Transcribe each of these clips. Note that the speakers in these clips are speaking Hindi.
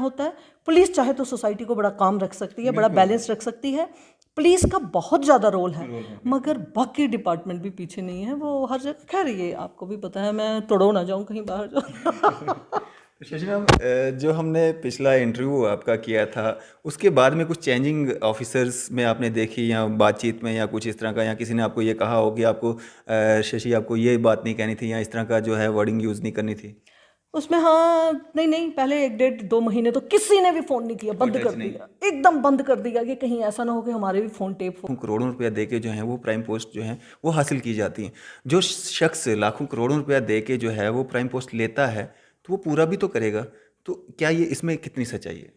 होता है। पुलिस चाहे तो सोसाइटी को बड़ा काम रख सकती है, बड़ा बैलेंस रख सकती है, पुलिस का बहुत ज़्यादा रोल है, मगर बाकी डिपार्टमेंट भी पीछे नहीं है, वो हर जगह। खैर ये आपको भी पता है, मैं तोड़ो ना जाऊँ कहीं बाहर जाऊँ। तो शशि मैम, जो हमने पिछला इंटरव्यू आपका किया था उसके बाद में कुछ चेंजिंग ऑफिसर्स में आपने देखी या बातचीत में या कुछ इस तरह का, या किसी ने आपको ये कहा हो कि आपको शशि आपको ये बात नहीं कहनी थी या इस तरह का जो है वर्डिंग यूज़ नहीं करनी थी? उसमें हाँ, नहीं नहीं, पहले 1 डेढ़ 2 महीने तो किसी ने भी फ़ोन नहीं किया, कोई बंद टच कर नहीं? दिया, एकदम बंद कर दिया कि कहीं ऐसा ना हो कि हमारे भी फ़ोन टेप हो। करोड़ों रुपया दे के जो है वो प्राइम पोस्ट जो है वो हासिल की जाती है। जो शख्स लाखों करोड़ों रुपया दे के जो है वो प्राइम पोस्ट लेता है तो वो पूरा भी तो करेगा। तो क्या ये इसमें कितनी सच्चाई है?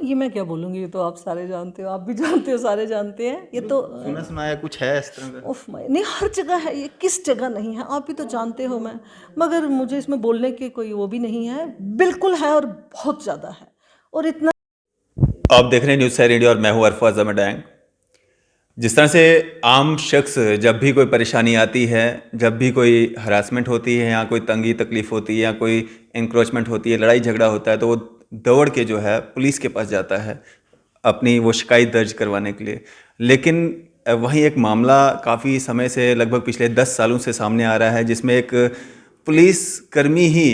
ये मैं क्या बोलूँगी, ये तो आप सारे जानते हो, आप भी जानते हो, सारे जानते हैं ये तो। सुना सुनाया कुछ है इस तरह का? उफ, मैं नहीं, हर जगह है, ये किस जगह नहीं है आप भी तो जानते हो। मैं, मगर मुझे इसमें बोलने की कोई वो भी नहीं है, बिल्कुल है और बहुत ज़्यादा है। और इतना आप देख रहे हैं न्यूज़ सैर इंडिया और मैं हूं अरफाज अहमद डैंग। जिस तरह से आम शख्स जब भी कोई परेशानी आती है, जब भी कोई हरासमेंट होती है या कोई तंगी तकलीफ़ होती है या कोई इंक्रोचमेंट होती है, लड़ाई झगड़ा होता है, तो वो दौड़ के जो है पुलिस के पास जाता है अपनी वो शिकायत दर्ज करवाने के लिए। लेकिन वहीं एक मामला काफ़ी समय से, लगभग पिछले 10 सालों से सामने आ रहा है, जिसमें एक पुलिस कर्मी ही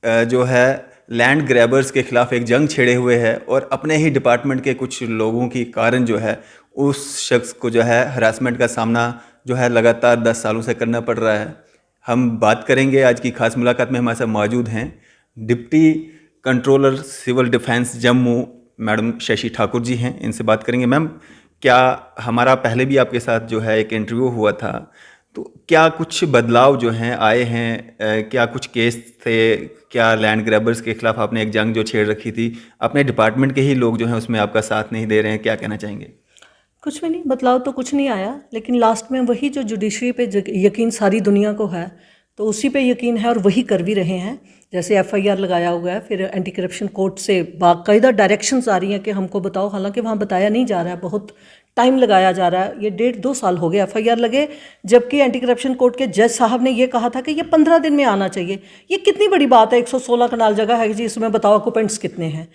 जो है लैंड ग्रैबर्स के खिलाफ एक जंग छेड़े हुए है और अपने ही डिपार्टमेंट के कुछ लोगों की कारण जो है उस शख्स को जो है हरासमेंट का सामना जो है लगातार 10 सालों से करना पड़ रहा है। हम बात करेंगे, आज की खास मुलाकात में हमारे साथ मौजूद हैं deputy controller civil defence Jammu madam Shashi Thakur ji हैं। इनसे बात करेंगे। मैम, क्या हमारा पहले भी आपके साथ जो है एक इंटरव्यू हुआ था, तो क्या कुछ बदलाव जो हैं आए हैं? क्या कुछ केस थे? क्या लैंड ग्रैबर्स के खिलाफ आपने एक जंग जो छेड़ रखी थी, अपने डिपार्टमेंट के ही लोग जो हैं उसमें आपका साथ नहीं दे रहे हैं, क्या कहना चाहेंगे? कुछ भी नहीं, बदलाव तो कुछ नहीं आया, लेकिन लास्ट में वही जो जुडिशरी पे यकीन सारी दुनिया को है, तो उसी पे यकीन है और वही कर भी रहे हैं। जैसे एफआईआर लगाया हुआ है, फिर एंटी करप्शन कोर्ट से बाकायदा डायरेक्शंस आ रही हैं कि हमको बताओ, हालांकि वहाँ बताया नहीं जा रहा है, बहुत टाइम लगाया जा रहा है। ये 1.5 2 साल हो गए एफआईआर लगे, जबकि एंटी करप्शन कोर्ट के जज साहब ने ये कहा था कि ये 15 दिन में आना चाहिए। ये कितनी बड़ी बात है, 116 कनाल जगह है जी, इसमें बताओ ऑक्यूपेंट्स कितने हैं।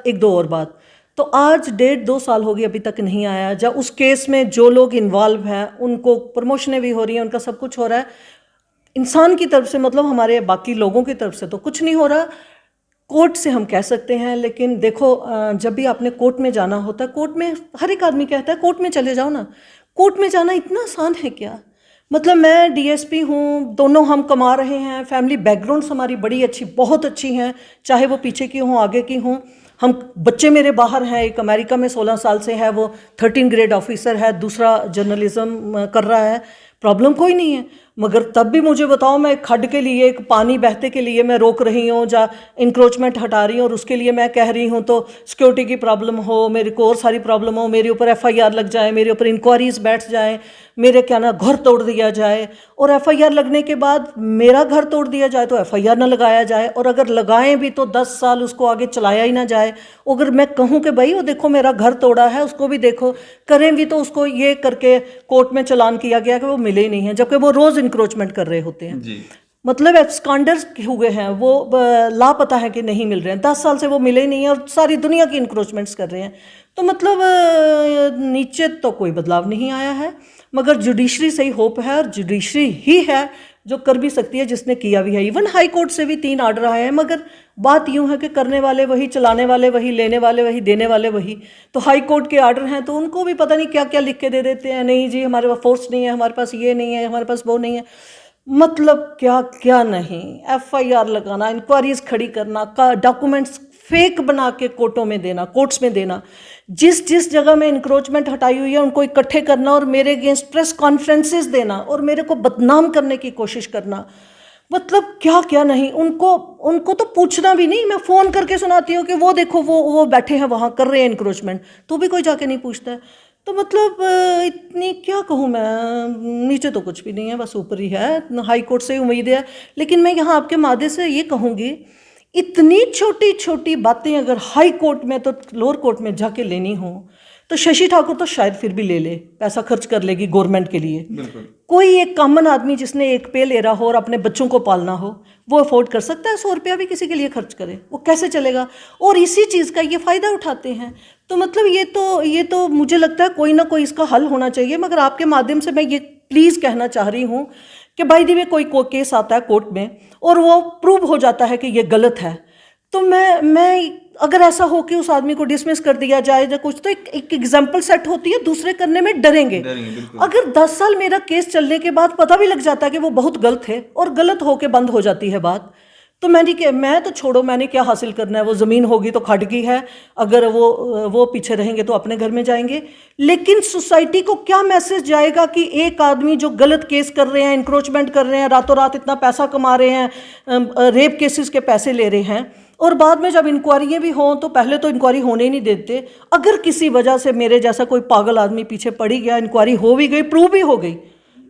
एक दो और बात, तो आज 1.5 2 साल हो गए, अभी तक नहीं आया। जब उस केस में जो लोग इन्वॉल्व हैं उनको प्रमोशनें भी हो रही हैं, उनका सब कुछ हो रहा है, इंसान की तरफ से, मतलब हमारे बाकी लोगों की तरफ से तो कुछ नहीं हो रहा। कोर्ट से हम कह सकते हैं, लेकिन देखो जब भी आपने कोर्ट में जाना होता है, कोर्ट में हर एक आदमी कहता है कोर्ट में चले जाओ ना। कोर्ट में जाना इतना आसान है क्या? मतलब मैं डीएसपी हूँ, दोनों हम कमा रहे हैं, फैमिली बैकग्राउंड्स हमारी बड़ी अच्छी, बहुत अच्छी हैं, चाहे वो पीछे की हों आगे की हों। हम बच्चे मेरे बाहर हैं, एक अमेरिका में 16 साल से है, वो 13 ग्रेड ऑफिसर है, दूसरा जर्नलिज्म कर रहा है, प्रॉब्लम कोई नहीं है। मगर तब भी मुझे बताओ, मैं एक खड्ड के लिए, एक पानी बहते के लिए मैं रोक रही हूँ, या इंक्रोचमेंट हटा रही हूँ, और उसके लिए मैं कह रही हूँ तो सिक्योरिटी की प्रॉब्लम हो, मेरे को और सारी प्रॉब्लम हो, मेरे ऊपर एफआईआर लग जाए, मेरे ऊपर इंक्वायरीज बैठ जाए, मेरे क्या ना घर तोड़ दिया जाए, और एफआईआर लगने के बाद मेरा घर तोड़ दिया जाए तो एफआईआर ना लगाया जाए, और अगर लगाएं भी तो 10 साल उसको आगे चलाया ही ना जाए। अगर मैं कहूँ कि भाई वो देखो मेरा घर तोड़ा है, उसको भी देखो, करें भी तो उसको ये करके कोर्ट में चालान किया गया कि वो मिले ही नहीं है, जबकि वो रोज़ इंक्रोचमेंट कर रहे होते हैं। जी। मतलब एब्सकॉन्डर्स हुए हैं वो, लापता है कि नहीं मिल रहे हैं, 10 साल से वो मिले ही नहीं है और सारी दुनिया की इंक्रोचमेंट्स कर रहे हैं। तो मतलब नीचे तो कोई बदलाव नहीं आया है, मगर जुडिशरी से ही होप है, और जुडिशरी ही है जो कर भी सकती है, जिसने किया भी है। इवन हाई कोर्ट से भी 3 आर्डर आए हैं, मगर बात यूँ है कि करने वाले वही, चलाने वाले वही, लेने वाले वही, देने वाले वही। तो हाई कोर्ट के आर्डर हैं तो उनको भी पता नहीं क्या क्या लिख के दे देते हैं, नहीं जी हमारे पास फोर्स नहीं है, हमारे पास ये नहीं है, हमारे पास वो नहीं है। मतलब क्या क्या नहीं, एफआईआर लगाना, इंक्वायरीज खड़ी करना, डॉक्यूमेंट्स फेक बना के कोर्टों में देना, कोर्ट्स में देना, जिस जिस जगह में इंक्रोचमेंट हटाई हुई है उनको इकट्ठे करना और मेरे अगेंस्ट प्रेस कॉन्फ्रेंसेस देना और मेरे को बदनाम करने की कोशिश करना। मतलब क्या क्या नहीं, उनको उनको तो पूछना भी नहीं, मैं फ़ोन करके सुनाती हूँ कि वो देखो वो बैठे हैं वहाँ कर रहे हैं इंक्रोचमेंट, तो भी कोई जाके नहीं पूछता है। तो मतलब इतनी क्या कहूँ मैं, नीचे तो कुछ भी नहीं है, बस ऊपर ही है, हाई कोर्ट से उम्मीद है। लेकिन मैं यहाँ आपके माध्यम से ये कहूँगी, इतनी छोटी छोटी बातें अगर हाई कोर्ट में तो लोअर कोर्ट में जाके लेनी हो तो शशि ठाकुर तो शायद फिर भी ले ले, पैसा खर्च कर लेगी गवर्नमेंट के लिए। बिल्कुल। कोई एक कॉमन आदमी जिसने एक पे ले रहा हो और अपने बच्चों को पालना हो, वो अफोर्ड कर सकता है 100 रुपया भी किसी के लिए खर्च करे? वो कैसे चलेगा? और इसी चीज़ का ये फ़ायदा उठाते हैं। तो मतलब ये तो मुझे लगता है कोई ना कोई इसका हल होना चाहिए। मगर आपके माध्यम से मैं ये प्लीज़ कहना चाह रही हूँ कि बाय द वे कोई केस आता है कोर्ट में और वो प्रूव हो जाता है कि ये गलत है, तो मैं अगर ऐसा हो कि उस आदमी को डिसमिस कर दिया जाए या कुछ, तो एक एग्जाम्पल सेट होती है, दूसरे करने में डरेंगे। अगर 10 साल मेरा केस चलने के बाद पता भी लग जाता है कि वो बहुत गलत है और गलत होके बंद हो जाती है बात, तो मैं तो छोड़ो, मैंने क्या हासिल करना है? वो ज़मीन होगी तो खट की है, अगर वो पीछे रहेंगे तो अपने घर में जाएंगे। लेकिन सोसाइटी को क्या मैसेज जाएगा कि एक आदमी जो गलत केस कर रहे हैं, इंक्रोचमेंट कर रहे हैं, रातों रात इतना पैसा कमा रहे हैं, रेप केसेस के पैसे ले रहे हैं, और बाद में जब इंक्वायरियाँ भी हों तो पहले तो इंक्वायरी होने ही नहीं देते। अगर किसी वजह से मेरे जैसा कोई पागल आदमी पीछे पड़ गया, इंक्वायरी हो भी गई, प्रूव भी हो गई,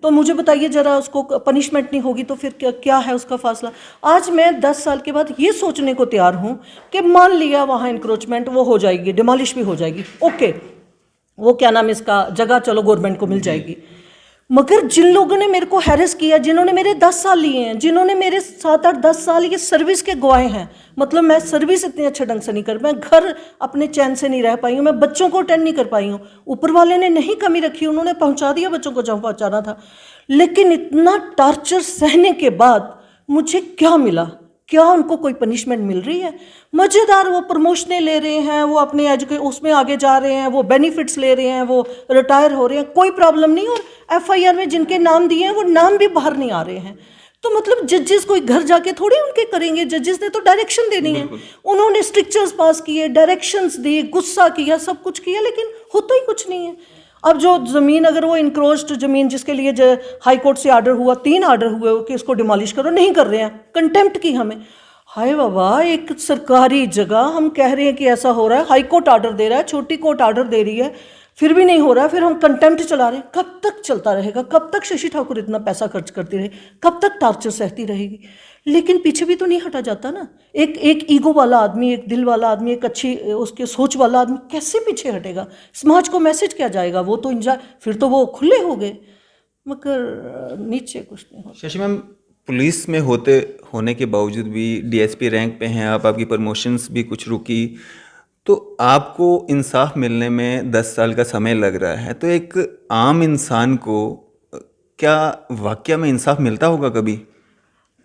तो मुझे बताइए ज़रा, उसको पनिशमेंट नहीं होगी तो फिर क्या है उसका फासला? आज मैं 10 साल के बाद ये सोचने को तैयार हूँ कि मान लिया वहाँ इंक्रोचमेंट वो हो जाएगी, डिमोलिश भी हो जाएगी, ओके, वो क्या नाम इसका जगह चलो गवर्नमेंट को मिल जाएगी। मगर जिन लोगों ने मेरे को हैरेस किया, जिन्होंने मेरे 10 साल लिए हैं, जिन्होंने मेरे 7-8-10 साल ये सर्विस के गवाए हैं, मतलब मैं सर्विस इतने अच्छे ढंग से नहीं कर, मैं घर अपने चैन से नहीं रह पाई हूँ, मैं बच्चों को अटेंड नहीं कर पाई हूँ। ऊपर वाले ने नहीं कमी रखी, उन्होंने पहुँचा दिया बच्चों को जहाँ पहुँचाना था। लेकिन इतना टॉर्चर सहने के बाद मुझे क्या मिला? क्या उनको कोई पनिशमेंट मिल रही है? मज़ेदार वो प्रमोशनें ले रहे हैं, वो अपने उसमें आगे जा रहे हैं, वो बेनिफिट्स ले रहे हैं, वो रिटायर हो रहे हैं, कोई प्रॉब्लम नहीं। और एफआईआर में जिनके नाम दिए हैं वो नाम भी बाहर नहीं आ रहे हैं। तो मतलब जजेस कोई घर जाके थोड़ी उनके करेंगे, जजेस ने तो डायरेक्शन देनी है। उन्होंने स्ट्रिक्चर्स पास किए, डायरेक्शंस दिए, गुस्सा किया, सब कुछ किया, लेकिन होता ही कुछ नहीं है। अब जो ज़मीन, अगर वो इंक्रोच्ड ज़मीन जिसके लिए हाई कोर्ट से आर्डर हुआ, 3 आर्डर हुए कि इसको डिमोलिश करो, नहीं कर रहे हैं, कंटेम्प्ट की हमें। हाय बाबा, एक सरकारी जगह हम कह रहे हैं कि ऐसा हो रहा है, हाई कोर्ट आर्डर दे रहा है, छोटी कोर्ट आर्डर दे रही है, फिर भी नहीं हो रहा है, फिर हम कंटेम्प्ट चला रहे हैं। कब तक चलता रहेगा? कब तक शशि ठाकुर इतना पैसा खर्च करती रहे? कब तक टॉर्चर सहती रहेगी? लेकिन पीछे भी तो नहीं हटा जाता ना। एक ईगो वाला आदमी, एक दिल वाला आदमी, एक अच्छी उसके सोच वाला आदमी कैसे पीछे हटेगा? समाज को मैसेज क्या जाएगा? वो तो फिर तो वो खुले हो गए, मगर नीचे कुछ नहीं होता। शशि मैम, पुलिस में होने के बावजूद भी डीएसपी रैंक पे हैं आप, आपकी प्रमोशंस भी कुछ रुकी, तो आपको इंसाफ मिलने में 10 साल का समय लग रहा है, तो एक आम इंसान को क्या वाकया में इंसाफ मिलता होगा कभी?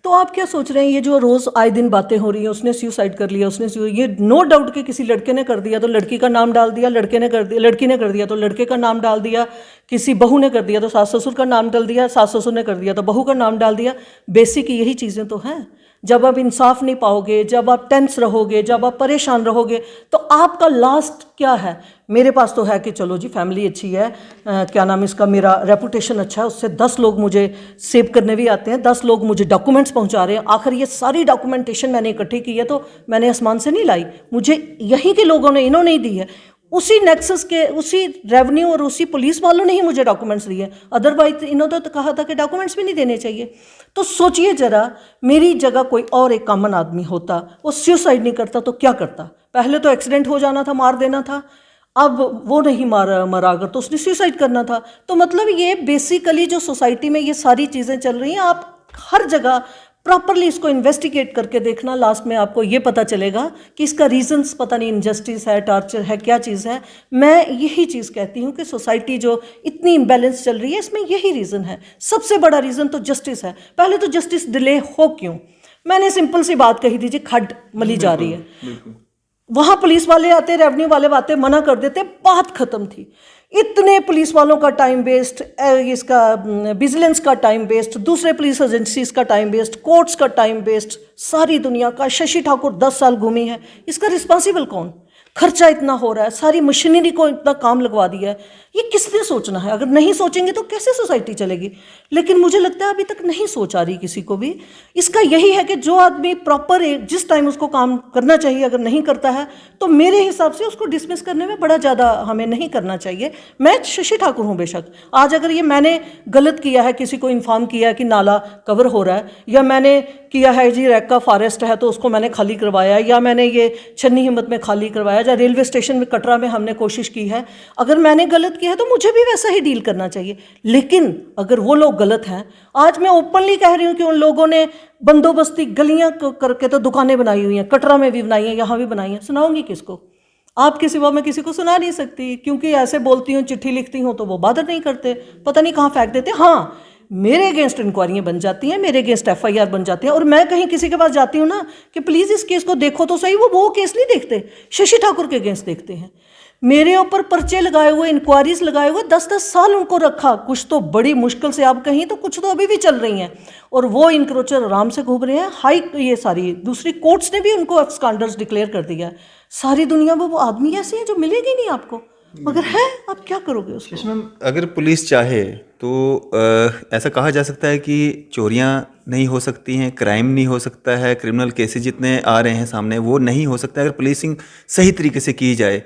तो आप क्या सोच रहे हैं, ये जो रोज़ आए दिन बातें हो रही हैं, उसने सुसाइड कर लिया, ये नो डाउट कि किसी लड़के ने कर दिया तो लड़की का नाम डाल दिया, लड़के ने कर दिया, लड़की ने कर दिया तो लड़के का नाम डाल दिया, किसी बहू ने कर दिया तो सास ससुर का नाम डाल दिया, सास ससुर ने कर दिया तो बहू का नाम डाल दिया। बेसिक यही चीज़ें तो हैं। जब आप इंसाफ नहीं पाओगे, जब आप टेंस रहोगे, जब आप परेशान रहोगे, तो आपका लास्ट क्या है? मेरे पास तो है कि चलो जी फैमिली अच्छी है, क्या नाम इसका, मेरा रेपुटेशन अच्छा है, उससे 10 लोग मुझे सेव करने भी आते हैं, 10 लोग मुझे डॉक्यूमेंट्स पहुंचा रहे हैं। आखिर ये सारी डॉक्यूमेंटेशन मैंने इकट्ठी की है, तो मैंने आसमान से नहीं लाई, मुझे यहीं के लोगों ने, इन्होंने ही दी है। उसी नेक्सस के, उसी रेवेन्यू और उसी पुलिस वालों ने ही मुझे डॉक्यूमेंट्स दिए। अदरवाइज इन्होंने तो कहा था कि डॉक्यूमेंट्स भी नहीं देने चाहिए। तो सोचिए ज़रा, मेरी जगह कोई और एक कॉमन आदमी होता, वो सुसाइड नहीं करता तो क्या करता? पहले तो एक्सीडेंट हो जाना था, मार देना था, अब वो नहीं मरा अगर तो उसने सुसाइड करना था। तो मतलब ये बेसिकली जो सोसाइटी में ये सारी चीज़ें चल रही हैं, आप हर जगह प्रॉपरली इसको इन्वेस्टिगेट करके देखना, लास्ट में आपको ये पता चलेगा कि इसका रीजंस पता नहीं, इनजस्टिस है, टॉर्चर है, क्या चीज़ है। मैं यही चीज़ कहती हूँ कि सोसाइटी जो इतनी इम्बैलेंस चल रही है, इसमें यही रीज़न है। सबसे बड़ा रीज़न तो जस्टिस है। पहले तो जस्टिस डिले हो क्यों? मैंने सिंपल सी बात कही थी जी, खड्ड मली जा रही है, वहाँ पुलिस वाले आते, रेवेन्यू वाले आते, मना कर देते, बात खत्म थी। इतने पुलिस वालों का टाइम वेस्ट, इसका विजिलेंस का टाइम वेस्ट, दूसरे पुलिस एजेंसीज का टाइम वेस्ट, कोर्ट्स का टाइम वेस्ट, सारी दुनिया का। शशि ठाकुर 10 साल घूमी है, इसका रिस्पॉन्सिबल कौन? खर्चा इतना हो रहा है, सारी मशीनरी को इतना काम लगवा दिया है, ये किसने सोचना है? अगर नहीं सोचेंगे तो कैसे सोसाइटी चलेगी? लेकिन मुझे लगता है अभी तक नहीं सोच आ रही किसी को भी। इसका यही है कि जो आदमी प्रॉपर जिस टाइम उसको काम करना चाहिए अगर नहीं करता है, तो मेरे हिसाब से उसको डिसमिस करने में बड़ा ज़्यादा हमें नहीं करना चाहिए। मैं शशि ठाकुर हूँ बेशक, आज अगर ये मैंने गलत किया है, किसी को इन्फॉर्म किया है कि नाला कवर हो रहा है, या मैंने किया है जी रैका फॉरेस्ट है तो उसको मैंने खाली करवाया, या मैंने ये छन्नी हिम्मत में खाली करवाया, या रेलवे स्टेशन में कटरा में हमने कोशिश की है। अगर मैंने गलत किया है तो मुझे भी वैसा ही डील करना चाहिए। लेकिन अगर वो लोग गलत हैं, आज मैं ओपनली कह रही हूँ कि उन लोगों ने बंदोबस्ती गलियाँ करके तो दुकानें बनाई हुई हैं, कटरा में भी बनाई हैं, यहाँ भी बनाई हैं। सुनाऊंगी किसको? आपके सिवा मैं किसी को सुना नहीं सकती, क्योंकि ऐसे बोलती हूँ, चिट्ठी लिखती हूँ तो वो बादर नहीं करते, पता नहीं कहाँ फेंक देते। हाँ, मेरे अगेंस्ट इंक्वायरियाँ बन जाती हैं, मेरे अगेंस्ट FIR बन जाती हैं, और मैं कहीं किसी के पास जाती हूँ ना कि प्लीज़ इस केस को देखो तो सही, वो केस नहीं देखते, शशि ठाकुर के अगेंस्ट देखते हैं। मेरे ऊपर पर्चे लगाए हुए, इंक्वायरीज लगाए हुए, 10-10 साल उनको रखा। कुछ तो बड़ी मुश्किल से आप कहीं, तो कुछ तो अभी भी चल रही हैं, और वो इंक्रोचर आराम से घूम रहे हैं। ये सारी दूसरी कोर्ट्स ने भी उनको एब्सकॉन्डर्स डिक्लेयर कर दिया है। सारी दुनिया में वो आदमी ऐसे हैं जो मिलेगी नहीं आपको, मगर है, आप क्या करोगे उसको? मैम, अगर पुलिस चाहे तो ऐसा कहा जा सकता है कि चोरियां नहीं हो सकती हैं, क्राइम नहीं हो सकता है, क्रिमिनल केसेस जितने आ रहे हैं सामने वो नहीं हो सकता अगर पुलिसिंग सही तरीके से की जाए।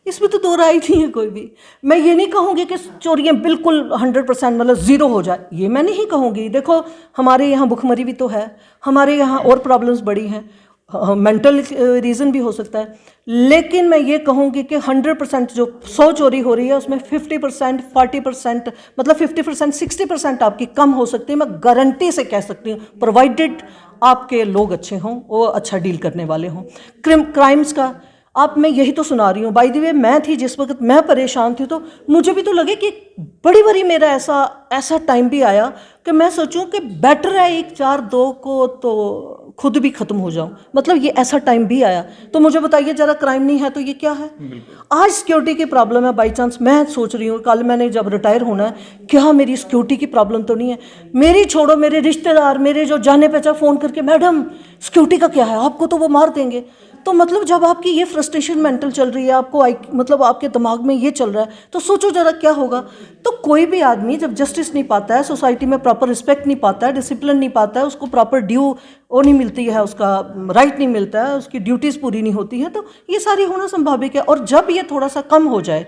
इसमें तो दो राय नहीं है कोई भी। मैं ये नहीं कहूँगी कि चोरियाँ बिल्कुल 100% मतलब ज़ीरो हो जाए, ये मैं नहीं कहूँगी। देखो, हमारे यहाँ भुखमरी भी तो है, हमारे यहाँ और प्रॉब्लम्स बड़ी हैं, मेंटल रीज़न भी हो सकता है। लेकिन मैं ये कहूँगी कि 100% जो 100 चोरी हो रही है उसमें 50%, 40%, मतलब 50%, 60% आपकी कम हो सकती है। मैं गारंटी से कह सकती हूँ, प्रोवाइडेड आपके लोग अच्छे हों, वो अच्छा डील करने वाले हों। क्राइम्स का आप, मैं यही तो सुना रही हूँ। बाय द वे, मैं थी जिस वक्त मैं परेशान थी, तो मुझे भी तो लगे कि बड़ी बड़ी मेरा ऐसा टाइम भी आया कि मैं सोचूं कि बेटर है 1-4-2 को तो खुद भी ख़त्म हो जाऊं। मतलब ये ऐसा टाइम भी आया। तो मुझे बताइए, ज़रा क्राइम नहीं है तो ये क्या है? आज सिक्योरिटी की प्रॉब्लम है। बाई चांस मैं सोच रही हूँ कल मैंने जब रिटायर होना है, क्या मेरी सिक्योरिटी की प्रॉब्लम तो नहीं है? मेरी छोड़ो, मेरे रिश्तेदार, मेरे जो जाने पहचान फ़ोन करके, मैडम सिक्योरिटी का क्या है, आपको तो वो मार देंगे। तो मतलब जब आपकी ये फ्रस्ट्रेशन मेंटल चल रही है, आपको मतलब आपके दिमाग में ये चल रहा है, तो सोचो जरा क्या होगा। तो कोई भी आदमी जब जस्टिस नहीं पाता है, सोसाइटी में प्रॉपर रिस्पेक्ट नहीं पाता है, डिसिप्लिन नहीं पाता है, उसको प्रॉपर ड्यू वो नहीं मिलती है, उसका राइट नहीं मिलता है, उसकी ड्यूटीज़ पूरी नहीं होती हैं, तो ये सारी होना संभाविक है। और जब ये थोड़ा सा कम हो जाए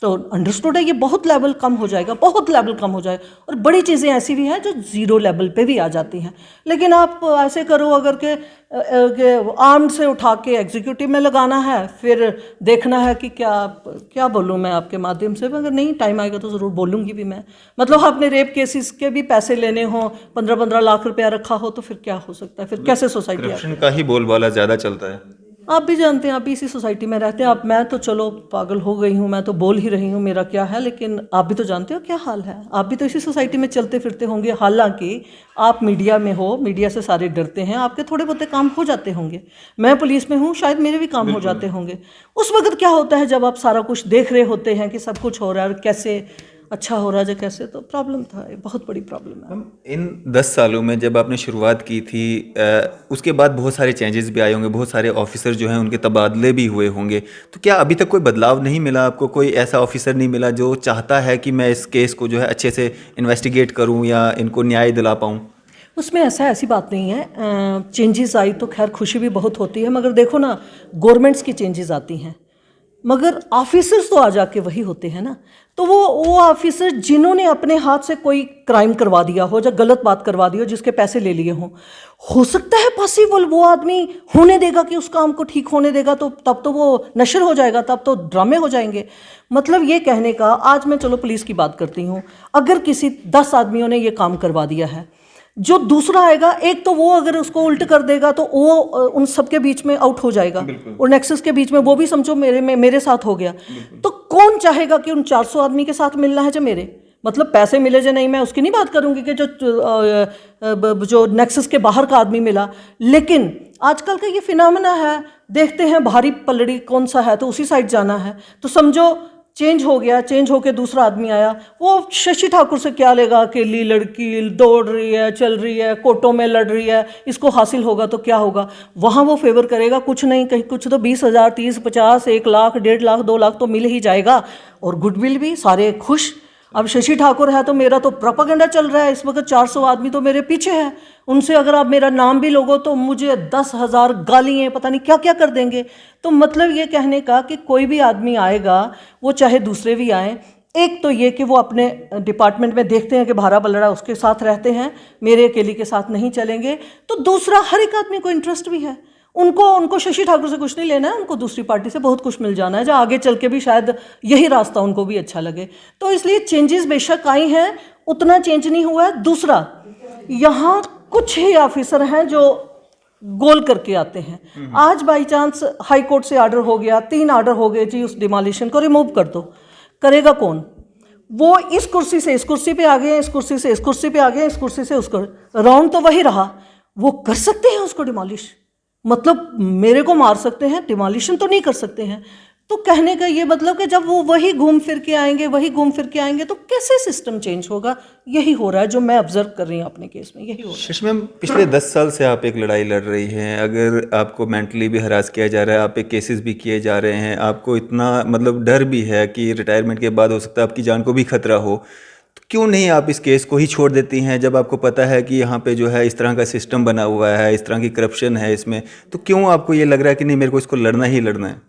तो अंडरस्टूड है, ये बहुत लेवल कम हो जाएगा, बहुत लेवल कम हो जाएगा। और बड़ी चीज़ें ऐसी भी हैं जो ज़ीरो लेवल पे भी आ जाती हैं। लेकिन आप ऐसे करो अगर के आर्म से उठा के एग्जीक्यूटिव में लगाना है, फिर देखना है कि क्या बोलूँ मैं आपके माध्यम से। अगर नहीं टाइम आएगा तो ज़रूर बोलूँगी भी मैं। मतलब आपने रेप केसेस के भी पैसे लेने हों, 15-15 लाख रुपया रखा हो, तो फिर क्या हो सकता है? फिर कैसे सोसाइटी? करप्शन का ही बोलबाला ज़्यादा चलता है। आप भी जानते हैं, आप भी इसी सोसाइटी में रहते हैं। आप, मैं तो चलो पागल हो गई हूँ, मैं तो बोल ही रही हूँ मेरा क्या है, लेकिन आप भी तो जानते हो क्या हाल है। आप भी तो इसी सोसाइटी में चलते फिरते होंगे। हालांकि आप मीडिया में हो, मीडिया से सारे डरते हैं, आपके थोड़े बहुत काम हो जाते होंगे। मैं पुलिस में हूँ, शायद मेरे भी काम हो जाते होंगे। उस वक्त क्या होता है जब आप सारा कुछ देख रहे होते हैं कि सब कुछ हो रहा है और कैसे अच्छा हो रहा है, कैसे, तो प्रॉब्लम था, ये बहुत बड़ी प्रॉब्लम है। इन 10 सालों में जब आपने शुरुआत की थी, उसके बाद बहुत सारे चेंजेस भी आए होंगे, बहुत सारे ऑफिसर जो हैं उनके तबादले भी हुए होंगे, तो क्या अभी तक कोई बदलाव नहीं मिला आपको? कोई ऐसा ऑफिसर नहीं मिला जो चाहता है कि मैं इस केस को जो है अच्छे से इन्वेस्टिगेट करूं या इनको न्याय दिला पाऊं? उसमें ऐसी बात नहीं है। चेंजेस आई तो खैर खुशी भी बहुत होती है, मगर देखो ना, गवर्नमेंट्स की चेंजेस आती हैं, मगर ऑफिसर्स तो आ जाके वही होते हैं ना। तो वो ऑफिसर जिन्होंने अपने हाथ से कोई क्राइम करवा दिया हो या गलत बात करवा दी हो, जिसके पैसे ले लिए हों, हो सकता है पॉसिबल वो आदमी होने देगा कि उस काम को ठीक होने देगा, तो तब तो वो नशर हो जाएगा, तब तो ड्रामे हो जाएंगे। मतलब ये कहने का, आज मैं चलो पुलिस की बात करती हूँ, अगर किसी 10 आदमियों ने ये काम करवा दिया है, जो दूसरा आएगा, एक तो वो अगर उसको उल्ट कर देगा तो वो उन सबके बीच में आउट हो जाएगा, और नेक्सस के बीच में वो भी समझो मेरे साथ हो गया। तो कौन चाहेगा कि उन 400 आदमी के साथ मिलना है जो मेरे, मतलब पैसे मिले जो नहीं, मैं उसकी नहीं बात करूंगी कि जो नेक्सस के बाहर का आदमी मिला। लेकिन आजकल का ये फिनोमेना है, देखते हैं भारी पलड़ी कौन सा है तो उसी साइड जाना है। तो समझो चेंज हो गया, चेंज होके दूसरा आदमी आया, वो शशि ठाकुर से क्या लेगा? अकेली लड़की दौड़ रही है, चल रही है, कोर्टों में लड़ रही है, इसको हासिल होगा तो क्या होगा? वहाँ वो फेवर करेगा, कुछ नहीं, कहीं कुछ तो 20,000, 30, 50, 1 लाख, 1.5 लाख, 2 लाख तो मिल ही जाएगा, और गुडविल भी, सारे खुश। अब शशि ठाकुर है तो मेरा तो प्रोपेगेंडा चल रहा है इस वक्त, 400 आदमी तो मेरे पीछे है, उनसे अगर आप मेरा नाम भी लोगो तो मुझे 10,000 गालियाँ, पता नहीं क्या क्या कर देंगे। तो मतलब ये कहने का कि कोई भी आदमी आएगा, वो चाहे दूसरे भी आएँ, एक तो ये कि वो अपने डिपार्टमेंट में देखते हैं कि भारा बलड़ा उसके साथ रहते हैं, मेरे अकेली के साथ नहीं चलेंगे। तो दूसरा, हर एक आदमी को इंटरेस्ट भी है, उनको शशि ठाकुर से कुछ नहीं लेना है, उनको दूसरी पार्टी से बहुत कुछ मिल जाना है, जो आगे चल के भी शायद यही रास्ता उनको भी अच्छा लगे। तो इसलिए चेंजेस बेशक आई हैं, उतना चेंज नहीं हुआ है। दूसरा, यहाँ कुछ ही ऑफिसर हैं जो गोल करके आते हैं। आज बाई चांस हाई कोर्ट से ऑर्डर हो गया, 3 ऑर्डर हो गए जी, उस डिमोलिशन को रिमूव कर दो, करेगा कौन? वो इस कुर्सी से इस कुर्सी पे आ गए, इस कुर्सी से इस कुर्सी पे आ गए, इस कुर्सी से उसको, राउंड तो वही रहा। वो कर सकते हैं उसको डिमोलिश, मतलब मेरे को मार सकते हैं, डिमोलिशन तो नहीं कर सकते हैं। तो कहने का ये मतलब कि जब वो वही घूम फिर के आएंगे, वही घूम फिर के आएंगे, तो कैसे सिस्टम चेंज होगा? यही हो रहा है जो मैं ऑब्जर्व कर रही हूँ अपने केस में, यही हो रहा है। शशि मैम, पिछले 10 साल से आप एक लड़ाई लड़ रही हैं। अगर आपको मेंटली भी हरास किया जा रहा है, आप पे केसेस भी किए जा रहे हैं, आपको इतना मतलब डर भी है कि रिटायरमेंट के बाद हो सकता है आपकी जान को भी खतरा हो, तो क्यों नहीं आप इस केस को ही छोड़ देती हैं? जब आपको पता है कि यहाँ पे जो है इस तरह का सिस्टम बना हुआ है, इस तरह की करप्शन है इसमें, तो क्यों आपको ये लग रहा है कि नहीं, मेरे को इसको लड़ना ही लड़ना है?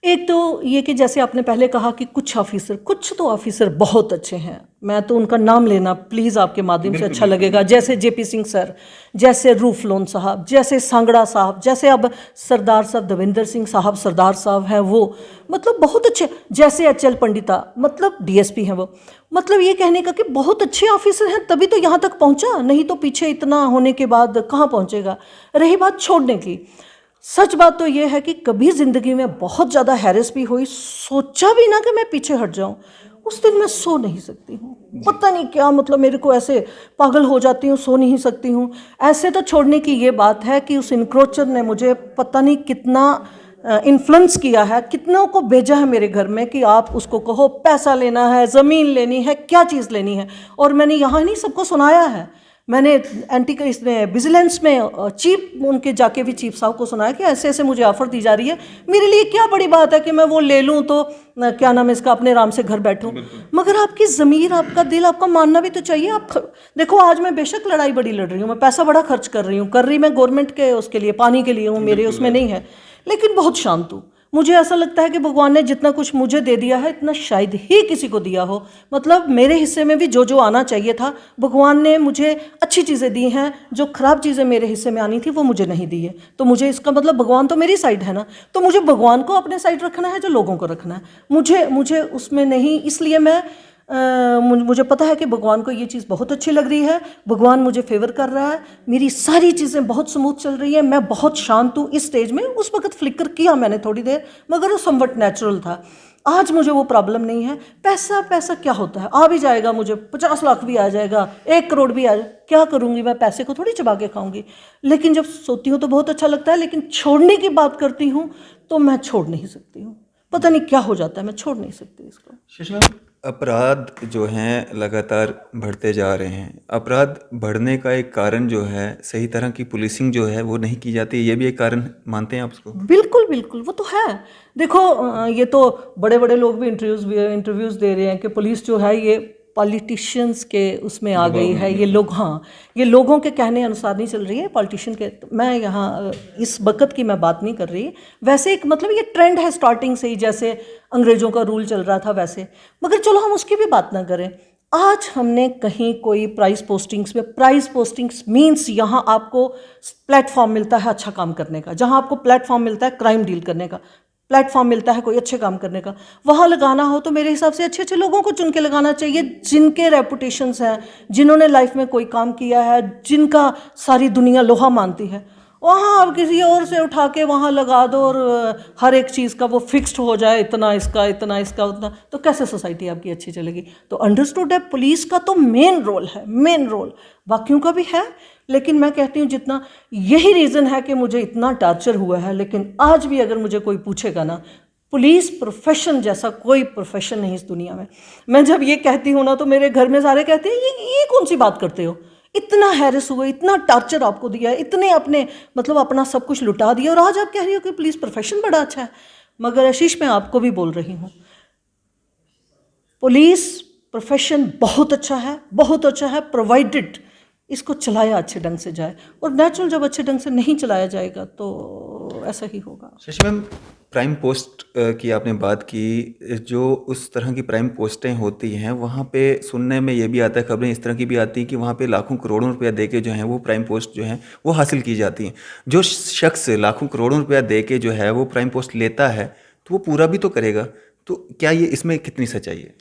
एक तो ये कि जैसे आपने पहले कहा कि कुछ तो ऑफिसर बहुत अच्छे हैं, मैं तो उनका नाम लेना प्लीज़ आपके माध्यम से अच्छा लगेगा, जैसे जेपी सिंह सर, जैसे रूफलोन साहब, जैसे सांगड़ा साहब, जैसे अब सरदार साहब दविंदर सिंह साहब सरदार साहब हैं वो, मतलब बहुत अच्छे, जैसे अचल पंडिता, मतलब डीएसपी हैं वो। मतलब ये कहने का कि बहुत अच्छे ऑफिसर हैं, तभी तो यहाँ तक पहुँचा, नहीं तो पीछे इतना होने के बाद कहाँ पहुँचेगा। रही बात छोड़ने की, सच बात तो ये है कि कभी ज़िंदगी में बहुत ज़्यादा हैरेस भी हुई, सोचा भी ना कि मैं पीछे हट जाऊं। उस दिन मैं सो नहीं सकती हूँ, पता नहीं क्या, मतलब मेरे को ऐसे पागल हो जाती हूँ, सो नहीं सकती हूँ। ऐसे तो छोड़ने की ये बात है कि उस इनक्रोचर ने मुझे पता नहीं कितना इन्फ्लुएंस किया है, कितनों को भेजा है मेरे घर में कि आप उसको कहो पैसा लेना है, ज़मीन लेनी है, क्या चीज़ लेनी है। और मैंने यहाँ नहीं सबको सुनाया है, मैंने इसमें विजिलेंस में चीफ उनके जाके भी चीफ साहब को सुनाया कि ऐसे ऐसे मुझे ऑफ़र दी जा रही है, मेरे लिए क्या बड़ी बात है कि मैं वो ले लूँ तो क्या नाम है इसका, अपने आराम से घर बैठूँ। मगर आपकी ज़मीर, आपका दिल, आपका मानना भी तो चाहिए। आप देखो, आज मैं बेशक लड़ाई बड़ी लड़ रही हूँ, मैं पैसा बड़ा खर्च कर रही हूँ, मैं गवर्नमेंट के उसके लिए, पानी के लिए हूँ, मेरे उसमें नहीं है, लेकिन बहुत शांत हूँ। मुझे ऐसा लगता है कि भगवान ने जितना कुछ मुझे दे दिया है, इतना शायद ही किसी को दिया हो। मतलब मेरे हिस्से में भी जो जो आना चाहिए था, भगवान ने मुझे अच्छी चीज़ें दी हैं, जो ख़राब चीज़ें मेरे हिस्से में आनी थी वो मुझे नहीं दी है। तो मुझे इसका मतलब भगवान तो मेरी साइड है ना, तो मुझे भगवान को अपने साइड रखना है, जो लोगों को रखना है मुझे उसमें नहीं। इसलिए मुझे पता है कि भगवान को ये चीज़ बहुत अच्छी लग रही है, भगवान मुझे फेवर कर रहा है, मेरी सारी चीज़ें बहुत स्मूथ चल रही है, मैं बहुत शांत हूँ इस स्टेज में। उस वक्त फ्लिकर किया मैंने थोड़ी देर, मगर वो समवट नेचुरल था। आज मुझे वो प्रॉब्लम नहीं है। पैसा क्या होता है, आ भी जाएगा, मुझे 50 लाख भी आ जाएगा, 1 करोड़ भी आ जाए, क्या करूँगी मैं? पैसे को थोड़ी चबा के खाऊंगी। लेकिन जब सोती हूँ तो बहुत अच्छा लगता है, लेकिन छोड़ने की बात करती हूँ तो मैं छोड़ नहीं सकती हूँ, पता नहीं क्या हो जाता है, मैं छोड़ नहीं सकती इसको। शशि मैम, अपराध जो हैं लगातार बढ़ते जा रहे हैं। अपराध बढ़ने का एक कारण जो है, सही तरह की पुलिसिंग जो है वो नहीं की जाती, ये भी एक कारण मानते हैं आप उसको? बिल्कुल बिल्कुल, वो तो है। देखो, ये तो बड़े बड़े लोग भी इंटरव्यूज़ दे रहे हैं कि पुलिस जो है ये पॉलिटिशियंस के उसमें आ गई है, ये लोग, हाँ, ये लोगों के कहने अनुसार नहीं चल रही है, पॉलिटिशियन के। मैं यहाँ इस वक्त की मैं बात नहीं कर रही, वैसे एक मतलब ये ट्रेंड है स्टार्टिंग से ही, जैसे अंग्रेज़ों का रूल चल रहा था वैसे। मगर चलो हम उसकी भी बात ना करें। आज हमने कहीं कोई प्राइस पोस्टिंग्स मीन्स यहाँ आपको प्लेटफॉर्म मिलता है अच्छा काम करने का, जहाँ आपको प्लेटफॉर्म मिलता है क्राइम डील करने का, प्लेटफॉर्म मिलता है कोई अच्छे काम करने का, वहाँ लगाना हो तो मेरे हिसाब से अच्छे अच्छे लोगों को चुन के लगाना चाहिए, जिनके रेपुटेशंस हैं, जिन्होंने लाइफ में कोई काम किया है, जिनका सारी दुनिया लोहा मानती है। वहाँ आप किसी और से उठा के वहाँ लगा दो और हर एक चीज़ का वो फिक्स्ड हो जाए, इतना इसका उतना, तो कैसे सोसाइटी आपकी अच्छी चलेगी? तो अंडरस्टूड है, पुलिस का तो मेन रोल बाकियों का भी है, लेकिन मैं कहती हूँ जितना, यही रीज़न है कि मुझे इतना टॉर्चर हुआ है। लेकिन आज भी अगर मुझे कोई पूछेगा ना, पुलिस प्रोफेशन जैसा कोई प्रोफेशन नहीं इस दुनिया में। मैं जब ये कहती हूँ ना तो मेरे घर में सारे कहते हैं ये कौन सी बात करते हो, इतना हैरेस हुए, इतना टॉर्चर आपको दिया है, इतने अपने मतलब अपना सब कुछ लुटा दिया, और आज आप कह रही हो कि पुलिस प्रोफेशन बड़ा अच्छा है। मगर आशीष, मैं आपको भी बोल रही हूँ, पुलिस प्रोफेशन बहुत अच्छा है, प्रोवाइडेड इसको चलाया अच्छे ढंग से जाए। और नेचुरल जब अच्छे ढंग से नहीं चलाया जाएगा तो ऐसा ही होगा। शशि मैम, प्राइम पोस्ट की आपने बात की, जो उस तरह की प्राइम पोस्टें होती हैं वहाँ पे सुनने में ये भी आता है, खबरें इस तरह की भी आती हैं कि वहाँ पे लाखों करोड़ों रुपया दे के जो है वो प्राइम पोस्ट जो है वो हासिल की जाती हैं। जो शख्स लाखों करोड़ों रुपया दे के जो है वो प्राइम पोस्ट लेता है तो वो पूरा भी तो करेगा, तो क्या ये इसमें कितनी सच्चाई है?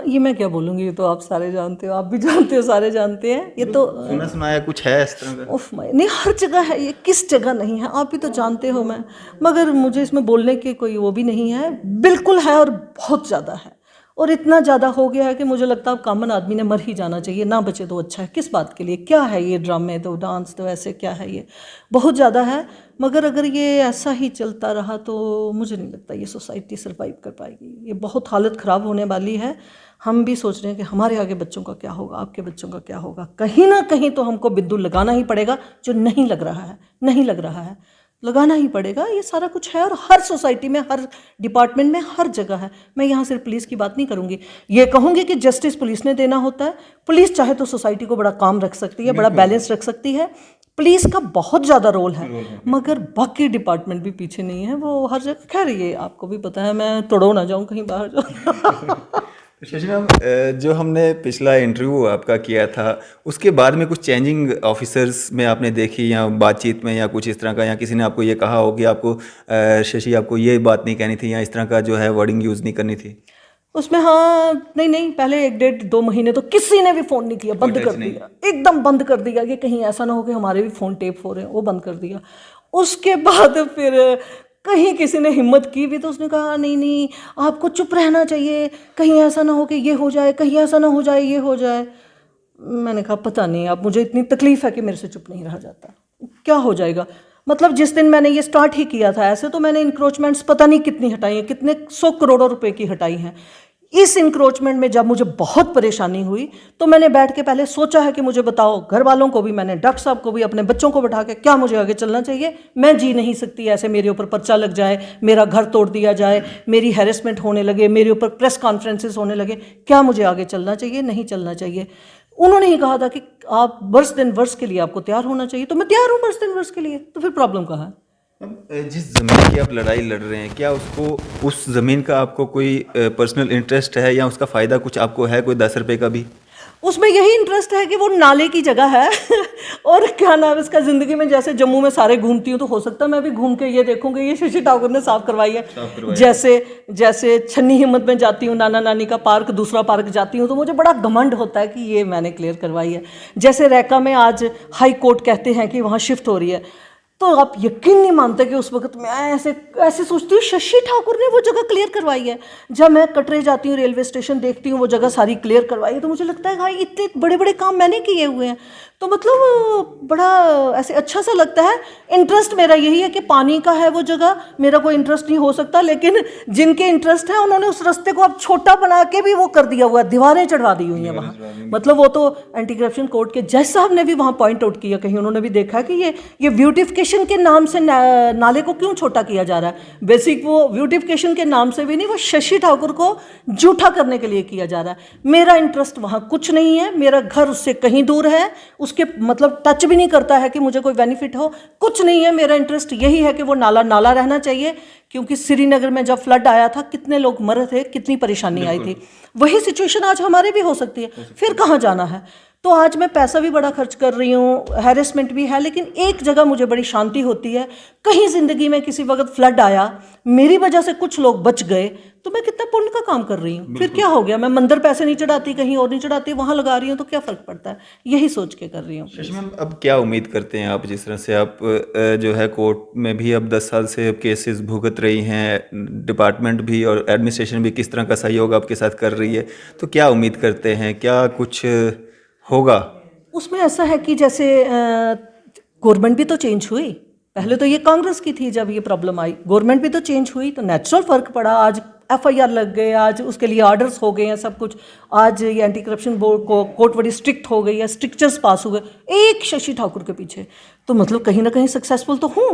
ये मैं क्या बोलूँगी, ये तो आप सारे जानते हो, आप भी जानते हो, सारे जानते हैं। ये तो सुना सुनाया कुछ है इस तरह का? उफ नहीं, हर जगह है, ये किस जगह नहीं है आप भी तो जानते हो। मैं मगर मुझे इसमें बोलने की कोई वो भी नहीं है, बिल्कुल है और बहुत ज़्यादा है। और इतना ज़्यादा हो गया है कि मुझे लगता है अब कॉमन आदमी ने मर ही जाना चाहिए, ना बचे तो अच्छा है। किस बात के लिए, क्या है ये ड्रामे तो डांस तो ऐसे क्या है, ये बहुत ज़्यादा है। मगर अगर ये ऐसा ही चलता रहा तो मुझे नहीं लगता ये सोसाइटी सर्वाइव कर पाएगी। ये बहुत हालत ख़राब होने वाली है। हम भी सोच रहे हैं कि हमारे आगे बच्चों का क्या होगा, आपके बच्चों का क्या होगा। कहीं ना कहीं तो हमको बिंदु लगाना ही पड़ेगा, जो नहीं लग रहा है, नहीं लग रहा है, लगाना ही पड़ेगा। ये सारा कुछ है और हर सोसाइटी में, हर डिपार्टमेंट में, हर जगह है। मैं यहाँ सिर्फ पुलिस की बात नहीं करूँगी, ये कहूँगी कि जस्टिस पुलिस ने देना होता है। पुलिस चाहे तो सोसाइटी को बड़ा काम रख सकती है, बड़ा बैलेंस रख सकती है, पुलिस का बहुत ज़्यादा रोल है। मगर बाकी डिपार्टमेंट भी पीछे नहीं है, वो हर जगह। खैर ये आपको भी पता है, मैं तोड़ो ना जाऊँ कहीं बाहर जाऊँ। शशि मैम, जो हमने पिछला इंटरव्यू आपका किया था उसके बाद में कुछ चेंजिंग ऑफिसर्स में आपने देखी या बातचीत में या कुछ इस तरह का, या किसी ने आपको ये कहा हो कि आपको शशि आपको ये बात नहीं कहनी थी या इस तरह का जो है वर्डिंग यूज़ नहीं करनी थी? उसमें हाँ, नहीं, पहले 1-1.5-2 महीने तो किसी ने भी फ़ोन नहीं किया, बंद कर दिया, एकदम बंद कर दिया कि कहीं ऐसा ना हो कि हमारे भी फ़ोन टेप हो रहे हैं, वो बंद कर दिया। उसके बाद फिर कहीं किसी ने हिम्मत की भी तो उसने कहा नहीं, आपको चुप रहना चाहिए, कहीं ऐसा ना हो कि ये हो जाए, कहीं ऐसा ना हो जाए ये हो जाए। मैंने कहा पता नहीं, अब मुझे इतनी तकलीफ़ है कि मेरे से चुप नहीं रहा जाता, क्या हो जाएगा। मतलब जिस दिन मैंने ये स्टार्ट ही किया था, ऐसे तो मैंने इंक्रोचमेंट्स पता नहीं कितनी हटाई हैं, कितने 100 करोड़ रुपए की हटाई हैं। इस इंक्रोचमेंट में जब मुझे बहुत परेशानी हुई तो मैंने बैठ के पहले सोचा है कि मुझे बताओ, घर वालों को भी, मैंने डॉक्टर साहब को भी, अपने बच्चों को बैठा के, क्या मुझे आगे चलना चाहिए। मैं जी नहीं सकती ऐसे मेरे ऊपर पर्चा लग जाए, मेरा घर तोड़ दिया जाए, मेरी हैरेसमेंट होने लगे, मेरे ऊपर प्रेस कॉन्फ्रेंसेस होने लगे। क्या मुझे आगे चलना चाहिए, नहीं चलना चाहिए। उन्होंने ही कहा था कि आप वर्ष दिन वर्ष के लिए आपको तैयार होना चाहिए, तो मैं तैयार हूँ वर्ष दिन वर्ष के लिए, तो फिर प्रॉब्लम कहाँ है। जिस ज़मीन की आप लड़ाई लड़ रहे हैं, क्या उसको, उस ज़मीन का आपको कोई पर्सनल इंटरेस्ट है या उसका फ़ायदा कुछ आपको है, कोई 10 रुपये का भी? उसमें यही इंटरेस्ट है कि वो नाले की जगह है और क्या नाम है इसका, ज़िंदगी में जैसे जम्मू में सारे घूमती हूँ तो हो सकता है मैं भी घूम के ये देखूँ कि ये शशि ठाकुर ने साफ करवाई है। जैसे छन्नी हिम्मत में जाती हूँ, नाना नानी का पार्क, दूसरा पार्क जाती हूँ तो मुझे बड़ा घमंड होता है कि ये मैंने क्लियर करवाई है। जैसे रैका में आज हाई कोर्ट कहते हैं कि वहाँ शिफ्ट हो रही है, तो आप यकीन नहीं मानते कि उस वक्त मैं ऐसे सोचती हूँ शशि ठाकुर ने वो जगह क्लियर करवाई है। जब मैं कटरे जाती हूँ, रेलवे स्टेशन देखती हूँ, वो जगह सारी क्लियर करवाई है, तो मुझे लगता है भाई इतने बड़े बड़े काम मैंने किए हुए हैं। तो मतलब बड़ा ऐसे अच्छा सा लगता है। इंटरेस्ट मेरा यही है कि पानी का है वो जगह, मेरा कोई इंटरेस्ट नहीं हो सकता, लेकिन जिनके इंटरेस्ट है उन्होंने उस रास्ते को अब छोटा बना के भी वो कर दिया हुआ है, दीवारें चढ़वा दी हुई हैं वहाँ। मतलब वो तो एंटी करप्शन कोर्ट के जज साहब ने भी वहाँ पॉइंट आउट किया, कहीं उन्होंने भी देखा कि ये ब्यूटिफिकेशन के नाम से नाले को क्यों छोटा किया जा रहा है। बेसिक वो ब्यूटिफिकेशन के नाम से भी नहीं, वो शशि ठाकुर को जूठा करने के लिए किया जा रहा है। मेरा इंटरेस्ट वहाँ कुछ नहीं है, मेरा घर उससे कहीं दूर है, उसके मतलब टच भी नहीं करता है कि मुझे कोई बेनिफिट हो, कुछ नहीं है। मेरा इंटरेस्ट यही है कि वो नाला नाला रहना चाहिए, क्योंकि श्रीनगर में जब फ्लड आया था कितने लोग मरे थे, कितनी परेशानी आई थी। वही सिचुएशन आज हमारे भी हो सकती है, फिर कहाँ जाना है। तो आज मैं पैसा भी बड़ा खर्च कर रही हूँ, हैरेसमेंट भी है, लेकिन एक जगह मुझे बड़ी शांति होती है। कहीं ज़िंदगी में किसी वक्त फ्लड आया, मेरी वजह से कुछ लोग बच गए, तो मैं कितना पुण्य का काम कर रही हूँ। फिर क्या हो गया, मैं मंदिर पैसे नहीं चढ़ाती, कहीं और नहीं चढ़ाती, वहाँ लगा रही हूँ, तो क्या फ़र्क पड़ता है। यही सोच के कर रही हूँ। शशि मैम, अब क्या उम्मीद करते हैं आप, जिस तरह से आप जो है कोर्ट में भी अब 10 साल से केसेस भुगत रही हैं, डिपार्टमेंट भी और एडमिनिस्ट्रेशन भी किस तरह का सहयोग आपके साथ कर रही है, तो क्या उम्मीद करते हैं, क्या कुछ होगा? उसमें ऐसा है कि जैसे गवर्नमेंट भी तो चेंज हुई, पहले तो ये कांग्रेस की थी, जब ये प्रॉब्लम आई गवर्नमेंट भी तो चेंज हुई, तो नेचुरल फ़र्क पड़ा। आज FIR लग गए, आज उसके लिए ऑर्डर्स हो गए हैं, सब कुछ। आज ये एंटी करप्शन बोर्ड को कोर्ट बड़ी स्ट्रिक्ट हो गई है, स्ट्रिक्चर्स पास हो गए एक शशि ठाकुर के पीछे, तो मतलब कहीं ना कहीं सक्सेसफुल तो हूँ।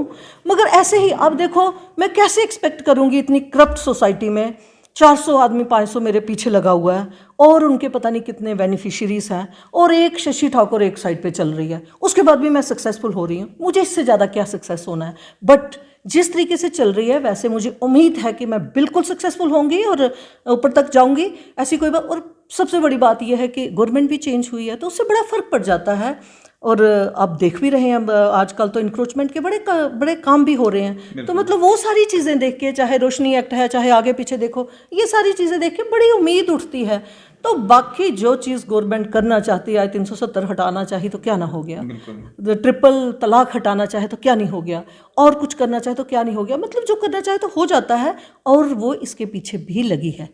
मगर ऐसे ही अब देखो, मैं कैसे एक्सपेक्ट करूँगी इतनी करप्ट सोसाइटी में 400 आदमी 500 मेरे पीछे लगा हुआ है और उनके पता नहीं कितने बेनिफिशियरीज हैं और एक शशि ठाकुर एक साइड पे चल रही है, उसके बाद भी मैं सक्सेसफुल हो रही हूँ। मुझे इससे ज़्यादा क्या सक्सेस होना है, बट जिस तरीके से चल रही है वैसे मुझे उम्मीद है कि मैं बिल्कुल सक्सेसफुल होंगी और ऊपर तक जाऊंगी, ऐसी कोई बात। और सबसे बड़ी बात यह है कि गवर्नमेंट भी चेंज हुई है तो उससे बड़ा फ़र्क पड़ जाता है। और आप देख भी रहे हैं अब आजकल तो इंक्रोचमेंट के बड़े काम भी हो रहे हैं, तो मतलब वो सारी चीज़ें देख के, चाहे रोशनी एक्ट है, चाहे आगे पीछे देखो, ये सारी चीज़ें देख के बड़ी उम्मीद उठती है। तो बाकी जो चीज़ गवर्नमेंट करना चाहती है, 370 हटाना चाहिए तो क्या ना हो गया, ट्रिपल तलाक हटाना चाहे तो क्या नहीं हो गया, और कुछ करना चाहे तो क्या नहीं हो गया, मतलब जो करना चाहे तो हो जाता है। और वो इसके पीछे भी लगी है।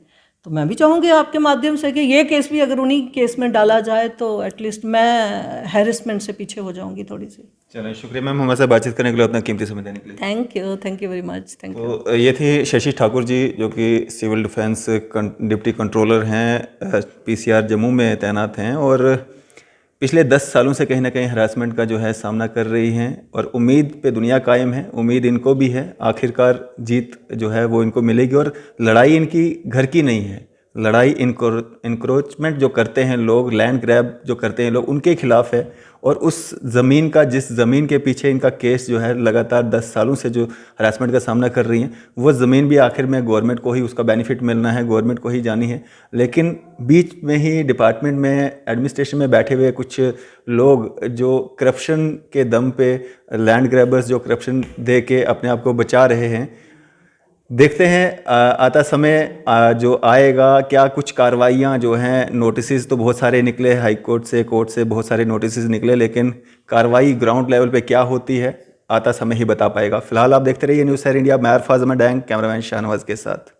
तो मैं भी चाहूँगी आपके माध्यम से कि ये केस भी अगर उन्हीं केस में डाला जाए तो एटलीस्ट मैं हैरेसमेंट से पीछे हो जाऊँगी थोड़ी सी। चलिए, शुक्रिया मैम हमारे साथ बातचीत करने के लिए, अपना कीमती समय देने के लिए। Thank you very much, thank you. तो ये थी शशि ठाकुर जी, जो कि सिविल डिफेंस डिप्टी कंट्रोलर हैं, पीसीआर जम्मू में तैनात हैं और पिछले 10 सालों से कहीं ना कहीं हरासमेंट का जो है सामना कर रही हैं। और उम्मीद पे दुनिया कायम है, उम्मीद इनको भी है, आखिरकार जीत जो है वो इनको मिलेगी। और लड़ाई इनकी घर की नहीं है, लड़ाई इंक्रोचमेंट जो करते हैं लोग, लैंड ग्रैब जो करते हैं लोग, उनके खिलाफ है। और उस ज़मीन का, जिस ज़मीन के पीछे इनका केस जो है लगातार 10 सालों से जो हरासमेंट का सामना कर रही हैं, वो ज़मीन भी आखिर में गवर्नमेंट को ही उसका बेनिफिट मिलना है, गवर्नमेंट को ही जानी है। लेकिन बीच में ही डिपार्टमेंट में, एडमिनिस्ट्रेशन में बैठे हुए कुछ लोग जो करप्शन के दम पे, लैंड ग्रैबर्स जो करप्शन दे के अपने आप को बचा रहे हैं, देखते हैं आता समय जो आएगा क्या कुछ कार्रवाइयाँ जो हैं। नोटिसेस तो बहुत सारे निकले, हाई कोर्ट से, कोर्ट से बहुत सारे नोटिसेस निकले, लेकिन कार्रवाई ग्राउंड लेवल पे क्या होती है आता समय ही बता पाएगा। फिलहाल आप देखते रहिए न्यूज़ सैर इंडिया। मैं अरफाज अहमद डैंग, कैमरामैन शाहनवाज के साथ।